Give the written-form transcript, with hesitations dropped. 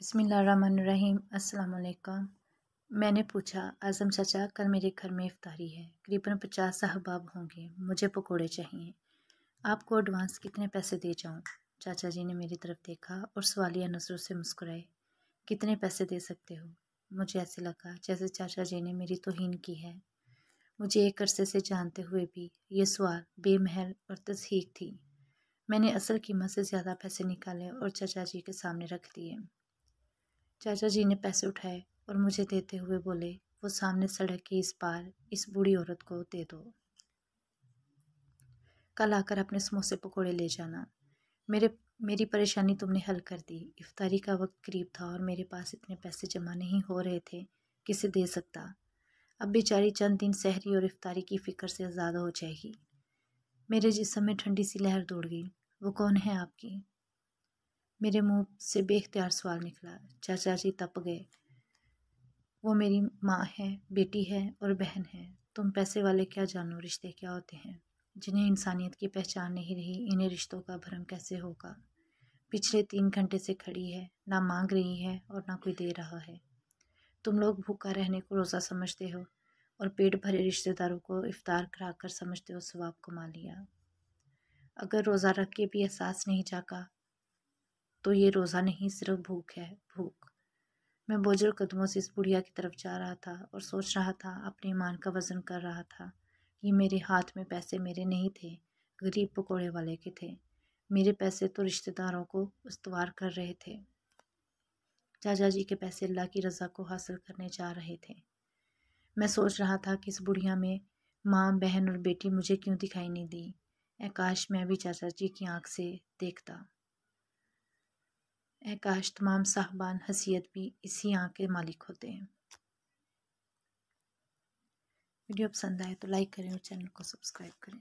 बिस्मिल्लाहिर्रहमानिर्रहीम। अस्सलाम वालेकुम। मैंने पूछा, आज़म चाचा कल मेरे घर में इफ्तारी है, करीबन 50 अहबाब होंगे, मुझे पकोड़े चाहिए। आपको एडवांस कितने पैसे दे जाऊं? चाचा जी ने मेरी तरफ देखा और सवालिया नज़रों से मुस्कुराए। कितने पैसे दे सकते हो? मुझे ऐसे लगा जैसे चाचा जी ने मेरी तौहीन की है। मुझे एक अरसे से जानते हुए भी ये सवाल बेमहल और तस्हीक थी। मैंने असल कीमत से ज़्यादा पैसे निकाले और चाचा जी के सामने रख दिए। चाचा जी ने पैसे उठाए और मुझे देते हुए बोले, वो सामने सड़क के इस पार इस बूढ़ी औरत को दे दो। कल आकर अपने समोसे पकोड़े ले जाना। मेरी परेशानी तुमने हल कर दी। इफ्तारी का वक्त करीब था और मेरे पास इतने पैसे जमा नहीं हो रहे थे कि इसे दे सकता। अब बेचारी चंद दिन सहरी और इफ्तारी की फ़िक्र से आज़ाद हो जाएगी। मेरे जिस्म में ठंडी सी लहर दौड़ गई। वो कौन है आपकी? मेरे मुंह से बेख्तियार सवाल निकला। चाचा जी तप गए। वो मेरी माँ है, बेटी है और बहन है। तुम पैसे वाले क्या जानो रिश्ते क्या होते हैं। जिन्हें इंसानियत की पहचान नहीं रही, इन्हें रिश्तों का भरम कैसे होगा। पिछले 3 घंटे से खड़ी है, ना मांग रही है और ना कोई दे रहा है। तुम लोग भूखा रहने को रोज़ा समझते हो और पेट भरे रिश्तेदारों को इफ्तार कराकर समझते हो सवाब कमा लिया। अगर रोज़ा रख के भी एहसास नहीं जागा तो ये रोज़ा नहीं, सिर्फ भूख है, भूख। मैं बोझल कदमों से इस बुढ़िया की तरफ जा रहा था और सोच रहा था, अपने ईमान का वज़न कर रहा था। ये मेरे हाथ में पैसे मेरे नहीं थे, गरीब पकोड़े वाले के थे। मेरे पैसे तो रिश्तेदारों को उस्तवार कर रहे थे। चाचा जी के पैसे अल्लाह की रज़ा को हासिल करने जा रहे थे। मैं सोच रहा था कि इस बुढ़िया में माँ, बहन और बेटी मुझे क्यों दिखाई नहीं दी। काश मैं भी चाचा जी की आँख से देखता। काश तमाम साहबान हसीयत भी इसी आँख के मालिक होते हैं। वीडियो पसंद आए तो लाइक करें और चैनल को सब्सक्राइब करें।